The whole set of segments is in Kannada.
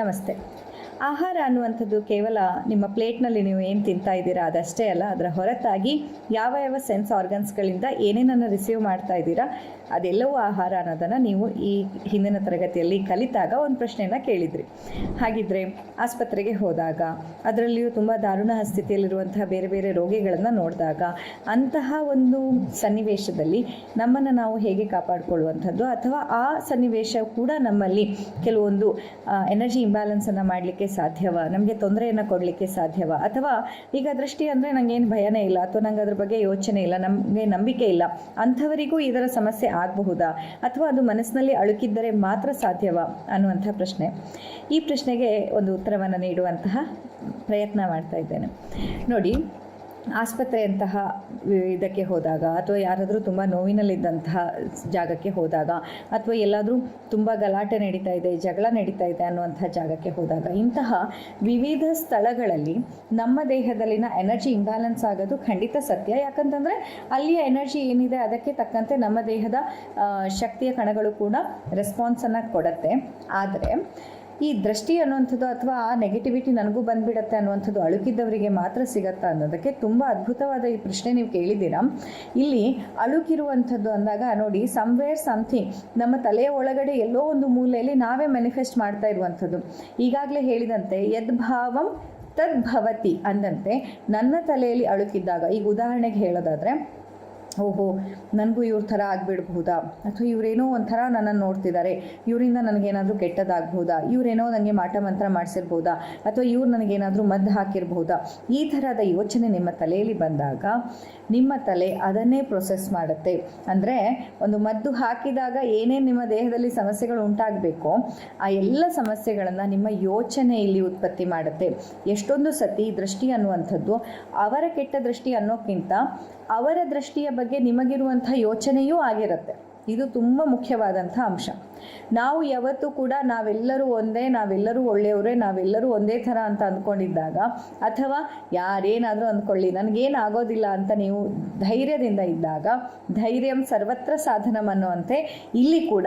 ನಮಸ್ತೆ. ಆಹಾರ ಅನ್ನುವಂಥದ್ದು ಕೇವಲ ನಿಮ್ಮ ಪ್ಲೇಟ್ನಲ್ಲಿ ನೀವು ಏನು ತಿಂತಾ ಇದ್ದೀರಾ ಅದಷ್ಟೇ ಅಲ್ಲ, ಅದರ ಹೊರತಾಗಿ ಯಾವ ಯಾವ ಸೆನ್ಸ್ ಆರ್ಗನ್ಸ್ಗಳಿಂದ ಏನೇನನ್ನು ರಿಸೀವ್ ಮಾಡ್ತಾ ಇದ್ದೀರಾ ಅದೆಲ್ಲವೂ ಆಹಾರ ಅನ್ನೋದನ್ನು ನೀವು ಈ ಹಿಂದಿನ ತರಗತಿಯಲ್ಲಿ ಕಲಿತಾಗ ಒಂದು ಪ್ರಶ್ನೆಯನ್ನು ಕೇಳಿದ್ರಿ. ಹಾಗಿದ್ರೆ ಆಸ್ಪತ್ರೆಗೆ ಹೋದಾಗ, ಅದರಲ್ಲಿಯೂ ತುಂಬ ದಾರುಣ ಸ್ಥಿತಿಯಲ್ಲಿರುವಂತಹ ಬೇರೆ ಬೇರೆ ರೋಗಿಗಳನ್ನು ನೋಡಿದಾಗ, ಅಂತಹ ಒಂದು ಸನ್ನಿವೇಶದಲ್ಲಿ ನಮ್ಮನ್ನು ನಾವು ಹೇಗೆ ಕಾಪಾಡಿಕೊಳ್ಳುವಂಥದ್ದು, ಅಥವಾ ಆ ಸನ್ನಿವೇಶ ಕೂಡ ನಮ್ಮಲ್ಲಿ ಕೆಲವೊಂದು ಎನರ್ಜಿ ಇಂಬ್ಯಾಲೆನ್ಸನ್ನು ಮಾಡಲಿಕ್ಕೆ ಸಾಧ್ಯವ, ನಮಗೆ ತೊಂದರೆಯನ್ನು ಕೊಡಲಿಕ್ಕೆ ಸಾಧ್ಯವ, ಅಥವಾ ಈಗ ದೃಷ್ಟಿ ಅಂದರೆ ನನಗೇನು ಭಯನೇ ಇಲ್ಲ, ಅಥವಾ ನಂಗೆ ಅದ್ರ ಬಗ್ಗೆ ಯೋಚನೆ ಇಲ್ಲ, ನಮಗೆ ನಂಬಿಕೆ ಇಲ್ಲ, ಅಂಥವರಿಗೂ ಇದರ ಸಮಸ್ಯೆ ಆಗಬಹುದಾ, ಅಥವಾ ಅದು ಮನಸ್ಸಿನಲ್ಲಿ ಅಳುಕಿದ್ದರೆ ಮಾತ್ರ ಸಾಧ್ಯವ ಅನ್ನುವಂಥ ಪ್ರಶ್ನೆ. ಈ ಪ್ರಶ್ನೆಗೆ ಒಂದು ಉತ್ತರವನ್ನು ನೀಡುವಂತಹ ಪ್ರಯತ್ನ ಮಾಡ್ತಾ ಇದ್ದೇನೆ. ನೋಡಿ, ಆಸ್ಪತ್ರೆಯಂತಹ ಇದಕ್ಕೆ ಹೋದಾಗ, ಅಥವಾ ಯಾರಾದರೂ ತುಂಬ ನೋವಿನಲ್ಲಿದ್ದಂತಹ ಜಾಗಕ್ಕೆ ಹೋದಾಗ, ಅಥವಾ ಎಲ್ಲಾದರೂ ತುಂಬ ಗಲಾಟೆ ನಡೀತಾ ಇದೆ, ಜಗಳ ನಡೀತಾ ಇದೆ ಅನ್ನುವಂಥ ಜಾಗಕ್ಕೆ ಹೋದಾಗ, ಇಂತಹ ವಿವಿಧ ಸ್ಥಳಗಳಲ್ಲಿ ನಮ್ಮ ದೇಹದಲ್ಲಿನ ಎನರ್ಜಿ ಇಂಬ್ಯಾಲೆನ್ಸ್ ಆಗೋದು ಖಂಡಿತ ಸತ್ಯ. ಯಾಕಂತಂದರೆ ಅಲ್ಲಿಯ ಎನರ್ಜಿ ಏನಿದೆ ಅದಕ್ಕೆ ತಕ್ಕಂತೆ ನಮ್ಮ ದೇಹದ ಶಕ್ತಿಯ ಕಣಗಳು ಕೂಡ ರೆಸ್ಪಾನ್ಸನ್ನು ಕೊಡುತ್ತೆ. ಆದರೆ ಈ ದೃಷ್ಟಿ ಅನ್ನುವಂಥದ್ದು, ಅಥವಾ ಆ ನೆಗೆಟಿವಿಟಿ ನನಗೂ ಬಂದುಬಿಡತ್ತೆ ಅನ್ನುವಂಥದ್ದು ಅಳುಕಿದ್ದವರಿಗೆ ಮಾತ್ರ ಸಿಗತ್ತಾ ಅನ್ನೋದಕ್ಕೆ ತುಂಬ ಅದ್ಭುತವಾದ ಈ ಪ್ರಶ್ನೆ ನೀವು ಕೇಳಿದ್ದೀರಾ. ಇಲ್ಲಿ ಅಳುಕಿರುವಂಥದ್ದು ಅಂದಾಗ ನೋಡಿ, ಸಮ್ವೇರ್ ಸಮಥಿಂಗ್ ನಮ್ಮ ತಲೆಯ ಒಳಗಡೆ ಎಲ್ಲೋ ಒಂದು ಮೂಲೆಯಲ್ಲಿ ನಾವೇ ಮ್ಯಾನಿಫೆಸ್ಟ್ ಮಾಡ್ತಾ ಇರುವಂಥದ್ದು. ಈಗಾಗಲೇ ಹೇಳಿದಂತೆ ಯದ್ಭಾವಂ ತದ್ಭವತಿ ಅಂದಂತೆ ನನ್ನ ತಲೆಯಲ್ಲಿ ಅಳುಕಿದ್ದಾಗ, ಈಗ ಉದಾಹರಣೆಗೆ ಹೇಳೋದಾದರೆ, ಓಹೋ ನನಗೂ ಇವ್ರ ಥರ ಆಗಿಬಿಡ್ಬಹುದಾ, ಅಥವಾ ಇವರೇನೋ ಒಂಥರ ನನ್ನನ್ನು ನೋಡ್ತಿದ್ದಾರೆ, ಇವರಿಂದ ನನಗೇನಾದರೂ ಕೆಟ್ಟದಾಗಬಹುದಾ, ಇವರೇನೋ ನನಗೆ ಮಾಟ ಮಂತ್ರ ಮಾಡಿಸಿರ್ಬೋದಾ, ಅಥವಾ ಇವ್ರು ನನಗೇನಾದರೂ ಮದ್ದು ಹಾಕಿರ್ಬಹುದಾ, ಈ ಥರದ ಯೋಚನೆ ನಿಮ್ಮ ತಲೆಯಲ್ಲಿ ಬಂದಾಗ ನಿಮ್ಮ ತಲೆ ಅದನ್ನೇ ಪ್ರೊಸೆಸ್ ಮಾಡುತ್ತೆ. ಅಂದರೆ ಒಂದು ಮದ್ದು ಹಾಕಿದಾಗ ಏನೇನು ನಿಮ್ಮ ದೇಹದಲ್ಲಿ ಸಮಸ್ಯೆಗಳು ಉಂಟಾಗಬೇಕೋ ಆ ಎಲ್ಲ ಸಮಸ್ಯೆಗಳನ್ನು ನಿಮ್ಮ ಯೋಚನೆಯಲ್ಲಿ ಉತ್ಪತ್ತಿ ಮಾಡುತ್ತೆ. ಎಷ್ಟೊಂದು ಸತಿ ದೃಷ್ಟಿ ಅನ್ನುವಂಥದ್ದು ಅವರ ಕೆಟ್ಟ ದೃಷ್ಟಿ ಅನ್ನೋಕ್ಕಿಂತ ಅವರ ದೃಷ್ಟಿಯ ಬಗ್ಗೆ ನಿಮಗಿರುವಂಥ ಯೋಚನೆಯೂ ಆಗಿರುತ್ತೆ. ಇದು ತುಂಬ ಮುಖ್ಯವಾದಂಥ ಅಂಶ. ನಾವು ಯಾವತ್ತೂ ಕೂಡ ನಾವೆಲ್ಲರೂ ಒಂದೇ, ನಾವೆಲ್ಲರೂ ಒಳ್ಳೆಯವರೇ, ನಾವೆಲ್ಲರೂ ಒಂದೇ ಥರ ಅಂತ ಅಂದ್ಕೊಂಡಿದ್ದಾಗ, ಅಥವಾ ಯಾರೇನಾದರೂ ಅಂದ್ಕೊಳ್ಳಿ ನನಗೇನು ಆಗೋದಿಲ್ಲ ಅಂತ ನೀವು ಧೈರ್ಯದಿಂದ ಇದ್ದಾಗ, ಧೈರ್ಯಂ ಸರ್ವತ್ರ ಸಾಧನಂ ಅನ್ನುವಂತೆ ಇಲ್ಲಿ ಕೂಡ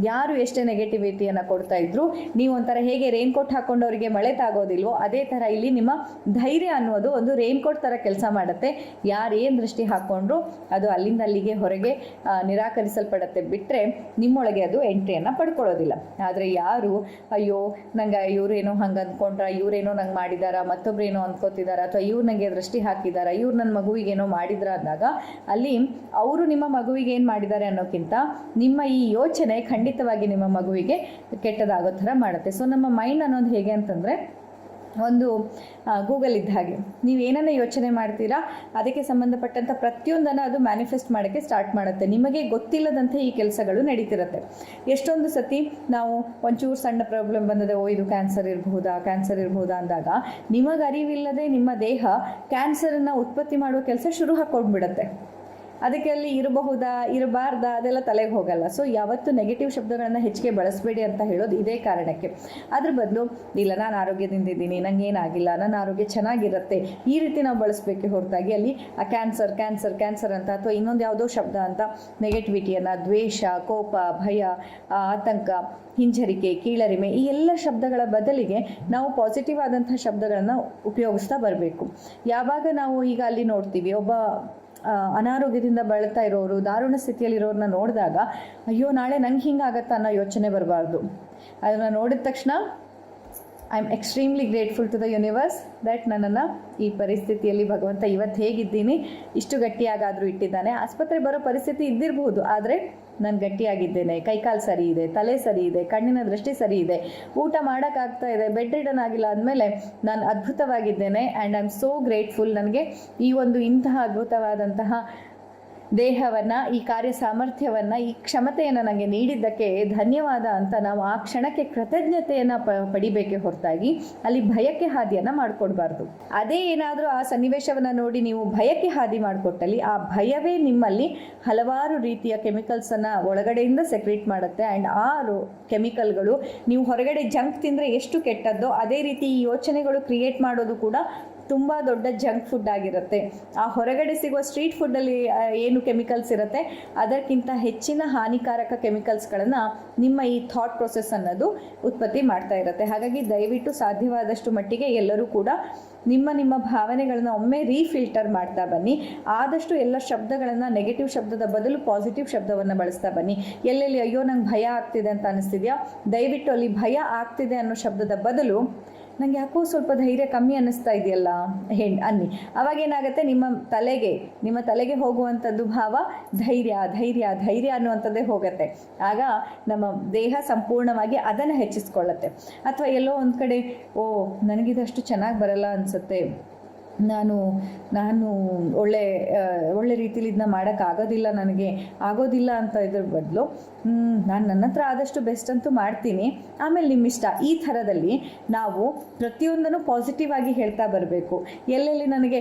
ಯಾರು ಎಷ್ಟೇ ನೆಗೆಟಿವಿಟಿಯನ್ನು ಕೊಡ್ತಾ ಇದ್ರು, ನೀವು ಒಂಥರ ಹೇಗೆ ರೈನ್ಕೋಟ್ ಹಾಕ್ಕೊಂಡವರಿಗೆ ಮಳೆ ತಾಗೋದಿಲ್ವೋ ಅದೇ ಥರ ಇಲ್ಲಿ ನಿಮ್ಮ ಧೈರ್ಯ ಅನ್ನೋದು ಒಂದು ರೈನ್ಕೋಟ್ ಥರ ಕೆಲಸ ಮಾಡುತ್ತೆ. ಯಾರೇನು ದೃಷ್ಟಿ ಹಾಕ್ಕೊಂಡ್ರು ಅದು ಅಲ್ಲಿಂದ ಅಲ್ಲಿಗೆ ಹೊರಗೆ ನಿರಾಕರಿಸಲ್ಪಡುತ್ತೆ, ಬಿಟ್ಟರೆ ನಿಮ್ಮೊಳಗೆ ಅದು ಎಂಟ್ರಿಯನ್ನು ಪಡ್ಕೊಳ್ಳೋದಿಲ್ಲ. ಆದರೆ ಯಾರು ಅಯ್ಯೋ ನಂಗೆ ಇವರೇನೋ ಹಂಗೆ ಅಂದ್ಕೊಂಡ್ರ, ಇವರೇನೋ ನಂಗೆ ಮಾಡಿದಾರ, ಮತ್ತೊಬ್ರೇನೋ ಅಂದ್ಕೋತಿದಾರ, ಅಥವಾ ಇವ್ರು ನನಗೆ ದೃಷ್ಟಿ ಹಾಕಿದಾರ, ಇವ್ರು ನನ್ನ ಮಗುವಿಗೇನೋ ಮಾಡಿದ್ರ ಅಂದಾಗ ಅಲ್ಲಿ ಅವರು ನಿಮ್ಮ ಮಗುವಿಗೆ ಏನು ಮಾಡಿದ್ದಾರೆ ಅನ್ನೋಕ್ಕಿಂತ ನಿಮ್ಮ ಈ ಯೋಚನೆ ಖಂಡಿತವಾಗಿ ನಿಮ್ಮ ಮಗುವಿಗೆ ಕೆಟ್ಟದಾಗೋ ಥರ ಮಾಡುತ್ತೆ. ಸೊ ನಮ್ಮ ಮೈಂಡ್ ಅನ್ನೋದು ಹೇಗೆ ಅಂತಂದರೆ ಒಂದು ಗೂಗಲ್ ಇದ್ದ ಹಾಗೆ, ನೀವು ಏನನ್ನ ಯೋಚನೆ ಮಾಡ್ತೀರಾ ಅದಕ್ಕೆ ಸಂಬಂಧಪಟ್ಟಂಥ ಪ್ರತಿಯೊಂದನ್ನು ಅದು ಮ್ಯಾನಿಫೆಸ್ಟ್ ಮಾಡೋಕ್ಕೆ ಸ್ಟಾರ್ಟ್ ಮಾಡುತ್ತೆ. ನಿಮಗೆ ಗೊತ್ತಿಲ್ಲದಂತೆ ಈ ಕೆಲಸಗಳು ನಡೀತಿರುತ್ತೆ. ಎಷ್ಟೊಂದು ಸತಿ ನಾವು ಒಂಚೂರು ಸಣ್ಣ ಪ್ರಾಬ್ಲಮ್ ಬಂದದೆ, ಓ ಇದು ಕ್ಯಾನ್ಸರ್ ಇರಬಹುದಾ ಅಂದಾಗ ನಿಮಗೆ ಅರಿವಿಲ್ಲದೆ ನಿಮ್ಮ ದೇಹ ಕ್ಯಾನ್ಸರನ್ನು ಉತ್ಪತ್ತಿ ಮಾಡುವ ಕೆಲಸ ಶುರು ಹಾಕ್ಕೊಂಡ್ಬಿಡುತ್ತೆ. ಅದಕ್ಕೆ ಅಲ್ಲಿ ಇರಬಹುದಾ ಇರಬಾರ್ದಾ ಅದೆಲ್ಲ ತಲೆಗೆ ಹೋಗಲ್ಲ. ಸೊ ಯಾವತ್ತು ನೆಗೆಟಿವ್ ಶಬ್ದಗಳನ್ನು ಹೆಚ್ಚಿಗೆ ಬಳಸಬೇಡಿ ಅಂತ ಹೇಳೋದು ಇದೇ ಕಾರಣಕ್ಕೆ. ಅದ್ರ ಬದಲು ಇಲ್ಲ ನಾನು ಆರೋಗ್ಯದಿಂದ ಇದ್ದೀನಿ, ನನಗೇನಾಗಿಲ್ಲ, ನನ್ನ ಆರೋಗ್ಯ ಚೆನ್ನಾಗಿರುತ್ತೆ, ಈ ರೀತಿ ನಾವು ಬಳಸಬೇಕೆ ಹೊರತಾಗಿ ಅಲ್ಲಿ ಆ ಕ್ಯಾನ್ಸರ್ ಅಂತ ಅಥವಾ ಇನ್ನೊಂದು ಯಾವುದೋ ಶಬ್ದ ಅಂತ ನೆಗೆಟಿವಿಟಿಯನ್ನು, ದ್ವೇಷ, ಕೋಪ, ಭಯ, ಆತಂಕ, ಹಿಂಜರಿಕೆ, ಕೀಳರಿಮೆ ಈ ಎಲ್ಲ ಶಬ್ದಗಳ ಬದಲಿಗೆ ನಾವು ಪಾಸಿಟಿವ್ ಆದಂಥ ಶಬ್ದಗಳನ್ನು ಉಪಯೋಗಿಸ್ತಾ ಬರಬೇಕು. ಯಾವಾಗ ನಾವು ಈಗ ಅಲ್ಲಿ ನೋಡ್ತೀವಿ ಒಬ್ಬ ಅನಾರೋಗ್ಯದಿಂದ ಬಳಲ್ತಾ ಇರೋರು, ದಾರುಣ ಸ್ಥಿತಿಯಲ್ಲಿರೋರನ್ನ ನೋಡಿದಾಗ ಅಯ್ಯೋ ನಾಳೆ ನಂಗೆ ಹಿಂಗಾಗತ್ತಾ ಅನ್ನೋ ಯೋಚನೆ ಬರಬಾರ್ದು. ಅದನ್ನು ನೋಡಿದ ತಕ್ಷಣ I am extremely grateful to the universe that ನನ್ನನ್ನು ಈ ಪರಿಸ್ಥಿತಿಯಲ್ಲಿ ಭಗವಂತ ಇವತ್ತು ಹೇಗಿದ್ದೀನಿ ಇಷ್ಟು ಗಟ್ಟಿಯಾಗಾದರೂ ಇಟ್ಟಿದ್ದಾನೆ. ಆಸ್ಪತ್ರೆ ಬರೋ ಪರಿಸ್ಥಿತಿ ಇದ್ದಿರಬಹುದು, ಆದರೆ ನಾನು ಗಟ್ಟಿಯಾಗಿದ್ದೇನೆ, ಕೈಕಾಲು ಸರಿ ಇದೆ, ತಲೆ ಸರಿ ಇದೆ, ಕಣ್ಣಿನ ದೃಷ್ಟಿ ಸರಿ ಇದೆ, ಊಟ ಮಾಡೋಕ್ಕಾಗ್ತಾ ಇದೆ, ಬೆಡ್ ರಿಡನ್ ಆಗಿಲ್ಲ ಅಂದಮೇಲೆ ನಾನು ಅದ್ಭುತವಾಗಿದ್ದೇನೆ. And I am so grateful. ನನಗೆ ಈ ಒಂದು ಇಂತಹ ಅದ್ಭುತವಾದಂತಹ ದೇಹವನ್ನು, ಈ ಕಾರ್ಯ ಸಾಮರ್ಥ್ಯವನ್ನು, ಈ ಕ್ಷಮತೆಯನ್ನು ನನಗೆ ನೀಡಿದ್ದಕ್ಕೆ ಧನ್ಯವಾದ ಅಂತ ನಾವು ಆ ಕ್ಷಣಕ್ಕೆ ಕೃತಜ್ಞತೆಯನ್ನು ಪಡಿಬೇಕೆ ಹೊರತಾಗಿ ಅಲ್ಲಿ ಭಯಕ್ಕೆ ಹಾದಿಯನ್ನು ಮಾಡಿಕೊಡ್ಬಾರ್ದು. ಅದೇ ಏನಾದರೂ ಆ ಸನ್ನಿವೇಶವನ್ನು ನೋಡಿ ನೀವು ಭಯಕ್ಕೆ ಹಾದಿ ಮಾಡಿಕೊಟ್ಟಲ್ಲಿ ಆ ಭಯವೇ ನಿಮ್ಮಲ್ಲಿ ಹಲವಾರು ರೀತಿಯ ಕೆಮಿಕಲ್ಸನ್ನು ಒಳಗಡೆಯಿಂದ ಸೆಕ್ರೇಟ್ ಮಾಡುತ್ತೆ. ಆ್ಯಂಡ್ ಆ ಕೆಮಿಕಲ್ಗಳು ನೀವು ಹೊರಗಡೆ ಜಂಕ್ ತಿಂದರೆ ಎಷ್ಟು ಕೆಟ್ಟದ್ದೋ ಅದೇ ರೀತಿ ಈ ಯೋಚನೆಗಳು ಕ್ರಿಯೇಟ್ ಮಾಡೋದು ಕೂಡ ತುಂಬ ದೊಡ್ಡ ಜಂಕ್ ಫುಡ್ ಆಗಿರುತ್ತೆ. ಆ ಹೊರಗಡೆ ಸಿಗುವ ಸ್ಟ್ರೀಟ್ ಫುಡ್ಡಲ್ಲಿ ಏನು ಕೆಮಿಕಲ್ಸ್ ಇರುತ್ತೆ ಅದಕ್ಕಿಂತ ಹೆಚ್ಚಿನ ಹಾನಿಕಾರಕ ಕೆಮಿಕಲ್ಸ್ಗಳನ್ನು ನಿಮ್ಮ ಈ ಥಾಟ್ ಪ್ರೊಸೆಸ್ ಅನ್ನೋದು ಉತ್ಪತ್ತಿ ಮಾಡ್ತಾ ಇರುತ್ತೆ. ಹಾಗಾಗಿ ದಯವಿಟ್ಟು ಸಾಧ್ಯವಾದಷ್ಟು ಮಟ್ಟಿಗೆ ಎಲ್ಲರೂ ಕೂಡ ನಿಮ್ಮ ಭಾವನೆಗಳನ್ನು ಒಮ್ಮೆ ರೀಫಿಲ್ಟರ್ ಮಾಡ್ತಾ ಬನ್ನಿ. ಆದಷ್ಟು ಎಲ್ಲ ಶಬ್ದಗಳನ್ನು ನೆಗೆಟಿವ್ ಶಬ್ದದ ಬದಲು ಪಾಸಿಟಿವ್ ಶಬ್ದವನ್ನು ಬಳಸ್ತಾ ಬನ್ನಿ. ಎಲ್ಲೆಲ್ಲಿ ಅಯ್ಯೋ ನಂಗೆ ಭಯ ಆಗ್ತಿದೆ ಅಂತ ಅನಿಸ್ತಿದೆಯಾ, ದಯವಿಟ್ಟು ಅಲ್ಲಿ ಭಯ ಆಗ್ತಿದೆ ಅನ್ನೋ ಶಬ್ದದ ಬದಲು ನನಗೆ ಯಾಕೋ ಸ್ವಲ್ಪ ಧೈರ್ಯ ಕಮ್ಮಿ ಅನ್ನಿಸ್ತಾ ಇದೆಯಲ್ಲ ಅನ್ನಿ. ಅವಾಗೇನಾಗುತ್ತೆ, ನಿಮ್ಮ ತಲೆಗೆ ಹೋಗುವಂಥದ್ದು ಭಾವ ಧೈರ್ಯ ಧೈರ್ಯ ಧೈರ್ಯ ಅನ್ನುವಂಥದ್ದೇ ಹೋಗುತ್ತೆ. ಆಗ ನಮ್ಮ ದೇಹ ಸಂಪೂರ್ಣವಾಗಿ ಅದನ್ನು ಹೆಚ್ಚಿಸ್ಕೊಳ್ಳುತ್ತೆ. ಅಥವಾ ಎಲ್ಲೋ ಒಂದು ಕಡೆ ನನಗಿದಷ್ಟು ಚೆನ್ನಾಗಿ ಬರಲ್ಲ ಅನಿಸುತ್ತೆ, ನಾನು ಒಳ್ಳೆ ರೀತಿಲಿ ಇದನ್ನ ಮಾಡೋಕ್ಕಾಗೋದಿಲ್ಲ, ನನಗೆ ಆಗೋದಿಲ್ಲ ಅಂತ ಇದ್ರ ಬದಲು ನಾನು ನನ್ನ ಹತ್ರ ಆದಷ್ಟು ಬೆಸ್ಟ್ ಅಂತೂ ಮಾಡ್ತೀನಿ, ಆಮೇಲೆ ನಿಮ್ಮಿಷ್ಟ. ಈ ಥರದಲ್ಲಿ ನಾವು ಪ್ರತಿಯೊಂದನ್ನು ಪಾಸಿಟಿವ್ ಆಗಿ ಹೇಳ್ತಾ ಬರಬೇಕು. ಎಲ್ಲೆಲ್ಲಿ ನನಗೆ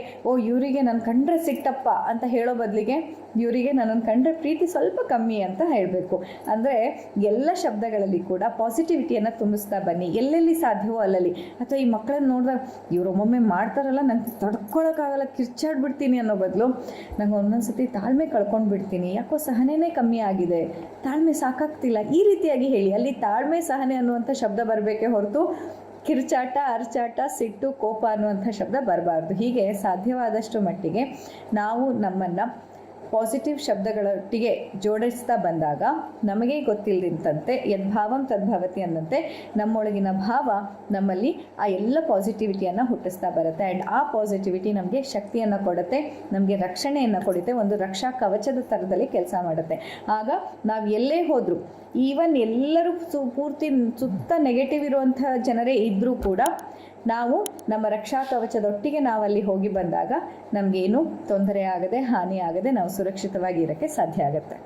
ಇವರಿಗೆ ನಾನು ಕಂಡ್ರೆ ಸಿಟ್ಟಪ್ಪ ಅಂತ ಹೇಳೋ ಬದಲಿಗೆ ಇವರಿಗೆ ನನ್ನನ್ನು ಕಂಡ್ರೆ ಪ್ರೀತಿ ಸ್ವಲ್ಪ ಕಮ್ಮಿ ಅಂತ ಹೇಳಬೇಕು. ಅಂದರೆ ಎಲ್ಲ ಶಬ್ದಗಳಲ್ಲಿ ಕೂಡ ಪಾಸಿಟಿವಿಟಿಯನ್ನು ತುಂಬಿಸ್ತಾ ಬನ್ನಿ ಎಲ್ಲೆಲ್ಲಿ ಸಾಧ್ಯವೋ ಅಲ್ಲಲ್ಲಿ. ಅಥವಾ ಈ ಮಕ್ಕಳನ್ನು ನೋಡಿದಾಗ ಇವರು ಒಮ್ಮೊಮ್ಮೆ ಮಾಡ್ತಾರಲ್ಲ, ನಂಗೆ ತಡ್ಕೊಳಕ್ಕಾಗಲ್ಲ, ಕಿರ್ಚಾಡ್ಬಿಡ್ತೀನಿ ಅನ್ನೋ ಬದಲು ನಂಗೆ ಒಂದೊಂದ್ಸತಿ ತಾಳ್ಮೆ ಕಳ್ಕೊಂಡು ಬಿಡ್ತೀನಿ, ಯಾಕೋ ಸಹನೆನೇ ಕಮ್ಮಿ ಆಗಿದೆ, ತಾಳ್ಮೆ ಸಾಕಾಗ್ತಿಲ್ಲ, ಈ ರೀತಿಯಾಗಿ ಹೇಳಿ. ಅಲ್ಲಿ ತಾಳ್ಮೆ ಸಹನೆ ಅನ್ನುವಂಥ ಶಬ್ದ ಬರಬೇಕೇ ಹೊರತು ಕಿರ್ಚಾಟ, ಅರ್ಚಾಟ, ಸಿಟ್ಟು, ಕೋಪ ಅನ್ನುವಂಥ ಶಬ್ದ ಬರಬಾರ್ದು. ಹೀಗೆ ಸಾಧ್ಯವಾದಷ್ಟು ಮಟ್ಟಿಗೆ ನಾವು ನಮ್ಮನ್ನು ಪಾಸಿಟಿವ್ ಶಬ್ದಗಳೊಟ್ಟಿಗೆ ಜೋಡಿಸ್ತಾ ಬಂದಾಗ ನಮಗೆ ಗೊತ್ತಿಲ್ಲದಂತೆ ಯದ್ಭಾವಂ ತದ್ಭವತಿ ಅನ್ನಂತೆ ನಮ್ಮೊಳಗಿನ ಭಾವ ನಮ್ಮಲ್ಲಿ ಆ ಎಲ್ಲ ಪಾಸಿಟಿವಿಟಿಯನ್ನು ಹುಟ್ಟಿಸ್ತಾ ಬರುತ್ತೆ. ಆ್ಯಂಡ್ ಆ ಪಾಸಿಟಿವಿಟಿ ನಮಗೆ ಶಕ್ತಿಯನ್ನು ಕೊಡುತ್ತೆ, ನಮಗೆ ರಕ್ಷಣೆಯನ್ನು ಕೊಡುತ್ತೆ, ಒಂದು ರಕ್ಷಾ ಕವಚದ ಥರದಲ್ಲಿ ಕೆಲಸ ಮಾಡುತ್ತೆ. ಆಗ ನಾವು ಎಲ್ಲೇ ಹೋದರೂ, ಈವನ್ ಎಲ್ಲರೂ ಪೂರ್ತಿ ಸುತ್ತ ನೆಗೆಟಿವ್ ಇರುವಂಥ ಜನರೇ ಇದ್ದರೂ ಕೂಡ ನಾವು ನಮ್ಮ ರಕ್ಷಾ ಕವಚದೊಟ್ಟಿಗೆ ನಾವಲ್ಲಿ ಹೋಗಿ ಬಂದಾಗ ನಮಗೇನು ತೊಂದರೆ ಆಗದೆ, ಹಾನಿ ಆಗದೆ ನಾವು ಸುರಕ್ಷಿತವಾಗಿ ಇರೋಕ್ಕೆ ಸಾಧ್ಯ ಆಗುತ್ತೆ.